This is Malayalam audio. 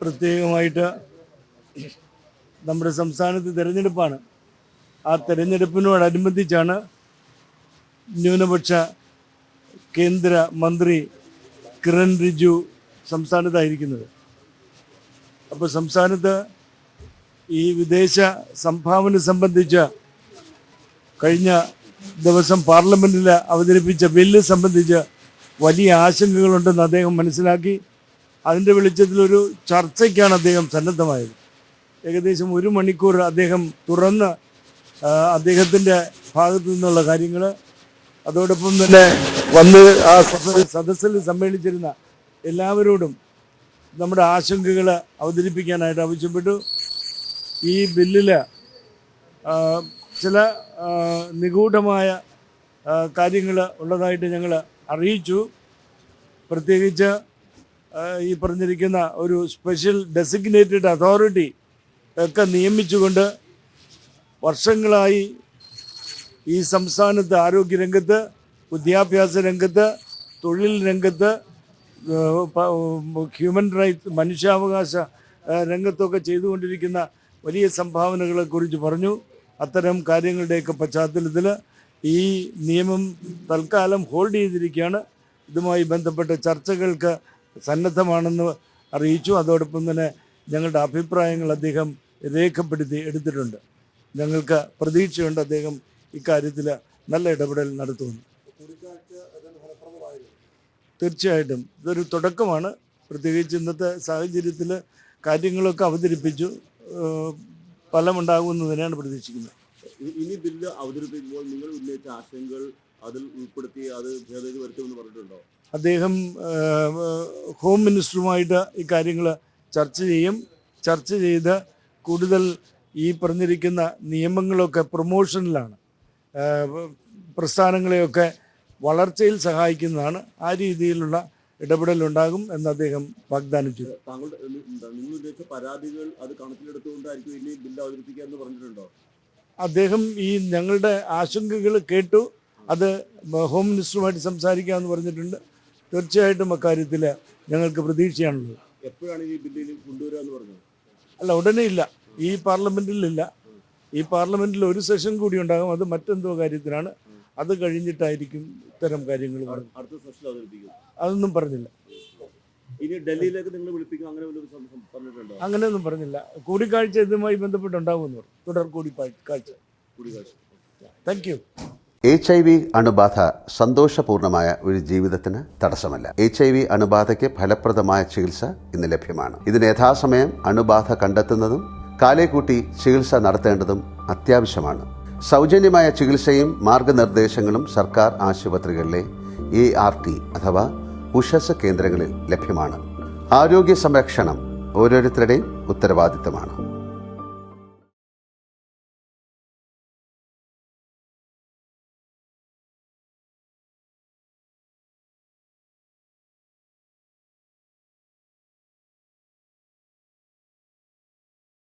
പ്രത്യേകമായിട്ട് നമ്മുടെ സംസ്ഥാനത്ത് തിരഞ്ഞെടുപ്പാണ്. ആ തിരഞ്ഞെടുപ്പിനോടനുബന്ധിച്ചാണ് ന്യൂനപക്ഷ കേന്ദ്ര മന്ത്രി കിരൺ റിജിജു സംസ്ഥാനത്തായിരിക്കുന്നത്. അപ്പോൾ സംസ്ഥാനത്ത് ഈ വിദേശ സംഭാവന സംബന്ധിച്ച് കഴിഞ്ഞ ദിവസം പാർലമെൻറ്റിൽ അവതരിപ്പിച്ച ബില്ല് സംബന്ധിച്ച് വലിയ ആശങ്കകളുണ്ടെന്ന് അദ്ദേഹം മനസ്സിലാക്കി. അതിൻ്റെ വെളിച്ചത്തിലൊരു ചർച്ചയ്ക്കാണ് അദ്ദേഹം സന്നദ്ധമായത്. ഏകദേശം 1 മണിക്കൂർ അദ്ദേഹം തുറന്ന് അദ്ദേഹത്തിൻ്റെ ഭാഗത്തു നിന്നുള്ള കാര്യങ്ങൾ, അതോടൊപ്പം തന്നെ വന്ന് ആ സദസ്സിൽ സമ്മേളിച്ചിരുന്ന എല്ലാവരോടും നമ്മുടെ ആശങ്കകൾ അവതരിപ്പിക്കാനായിട്ട് ആവശ്യപ്പെട്ടു. ഈ ബില്ലിൽ ചില നിഗൂഢമായ കാര്യങ്ങൾ ഉള്ളതായിട്ട് ഞങ്ങൾ അറിയിച്ചു. പ്രത്യേകിച്ച് ഈ പറഞ്ഞിരിക്കുന്ന ഒരു സ്പെഷ്യൽ ഡെസിഗ്നേറ്റഡ് അതോറിറ്റി ഒക്കെ നിയമിച്ചുകൊണ്ട് വർഷങ്ങളായി ഈ സംസ്ഥാനത്ത് ആരോഗ്യരംഗത്ത്, വിദ്യാഭ്യാസ രംഗത്ത്, തൊഴിൽ രംഗത്ത്, ഹ്യൂമൻ റൈറ്റ്സ് മനുഷ്യാവകാശ രംഗത്തൊക്കെ ചെയ്തുകൊണ്ടിരിക്കുന്ന വലിയ സംഭാവനകളെക്കുറിച്ച് പറഞ്ഞു. അത്തരം കാര്യങ്ങളുടെയൊക്കെ പശ്ചാത്തലത്തിൽ ഈ നിയമം തൽക്കാലം ഹോൾഡ് ചെയ്തിരിക്കുകയാണ്. ഇതുമായി ബന്ധപ്പെട്ട ചർച്ചകൾക്ക് സന്നദ്ധമാണെന്ന് അറിയിച്ചു. അതോടൊപ്പം തന്നെ ഞങ്ങളുടെ അഭിപ്രായങ്ങൾ അദ്ദേഹം രേഖപ്പെടുത്തി എടുത്തിട്ടുണ്ട്. ഞങ്ങൾക്ക് പ്രതീക്ഷയുണ്ട് അദ്ദേഹം ഇക്കാര്യത്തിൽ നല്ല ഇടപെടൽ നടത്തുമെന്ന്. തീർച്ചയായിട്ടും ഇതൊരു തുടക്കമാണ്. പ്രത്യേകിച്ച് ഇന്നത്തെ സാഹചര്യത്തിൽ കാര്യങ്ങളൊക്കെ അവതരിപ്പിച്ചു, ഫലമുണ്ടാകുമെന്നതിനാണ് പ്രതീക്ഷിക്കുന്നത്. ഇനി ബില്ല് അവതരിപ്പിക്കുമ്പോൾ നിങ്ങൾ ഉന്നയിച്ച ആശങ്കകൾ അതിൽ ഉൾപ്പെടുത്തി അത് ഭേദഗതി വരുത്തുമെന്ന് പറഞ്ഞിട്ടുണ്ടോ? അദ്ദേഹം ഹോം മിനിസ്റ്ററുമായിട്ട് ഈ കാര്യങ്ങൾ ചർച്ച ചെയ്ത് കൂടുതൽ ഈ പറഞ്ഞിരിക്കുന്ന നിയമങ്ങളൊക്കെ പ്രൊമോഷനിലാണ്, പ്രസ്ഥാനങ്ങളെയൊക്കെ വളർച്ചയിൽ സഹായിക്കുന്നതാണ്. ആ രീതിയിലുള്ള ഇടപെടലുണ്ടാകും എന്ന് അദ്ദേഹം വാഗ്ദാനം ചെയ്തു. നിങ്ങൾ ഉന്നയിച്ച പരാതികൾ അത് കണക്കിലെടുത്തുകൊണ്ടായിരിക്കും ഇനി ബില്ല് അവതരിപ്പിക്കുക എന്ന് പറഞ്ഞിട്ടുണ്ടോ? അദ്ദേഹം ഈ ഞങ്ങളുടെ ആശങ്കകൾ കേട്ടു. അത് ഹോം മിനിസ്റ്ററുമായിട്ട് സംസാരിക്കാമെന്ന് പറഞ്ഞിട്ടുണ്ട്. തീർച്ചയായിട്ടും അക്കാര്യത്തിൽ ഞങ്ങൾക്ക് പ്രതീക്ഷയാണുള്ളത്. എപ്പോഴാണ് ഈ ബില്ലിൽ കൊണ്ടുവരിക എന്ന് പറഞ്ഞത്? അല്ല, ഉടനെ ഇല്ല. ഈ പാർലമെൻറ്റിലില്ല. ഈ പാർലമെൻറ്റിൽ ഒരു സെഷൻ കൂടി ഉണ്ടാകും. അത് മറ്റെന്തോ കാര്യത്തിനാണ്. അത് കഴിഞ്ഞിട്ടായിരിക്കും ഇത്തരം കാര്യങ്ങൾ. അടുത്ത സെഷൻ അവതരിപ്പിക്കും. അതൊന്നും പറഞ്ഞില്ല. ഇനി ഡൽഹിയിലേക്ക് നിങ്ങൾ വിളിപ്പിക്കും അങ്ങനെ പറഞ്ഞിട്ടുണ്ടോ? അങ്ങനെയൊന്നും പറഞ്ഞില്ല. കൂടിക്കാഴ്ച ഇതുമായി ബന്ധപ്പെട്ടുണ്ടാകുമെന്ന് പറഞ്ഞു. തുടർ കൂടിക്കാഴ്ച. Thank you. HIV അണുബാധ സന്തോഷപൂർണമായ ഒരു ജീവിതത്തിന് തടസ്സമല്ല. HIV അണുബാധയ്ക്ക് ഫലപ്രദമായ ചികിത്സ ഇന്ന് ലഭ്യമാണ്. ഇതിന് യഥാസമയം അണുബാധ കണ്ടെത്തുന്നതും കാലേക്കൂട്ടി ചികിത്സ നടത്തേണ്ടതും അത്യാവശ്യമാണ്. സൗജന്യമായ ചികിത്സയും മാർഗനിർദ്ദേശങ്ങളും സർക്കാർ ആശുപത്രികളിലെ ART അഥവാ ഉഷസ് കേന്ദ്രങ്ങളിൽ ലഭ്യമാണ്. ആരോഗ്യ സംരക്ഷണം ഓരോരുത്തരുടെയും ഉത്തരവാദിത്തമാണ്.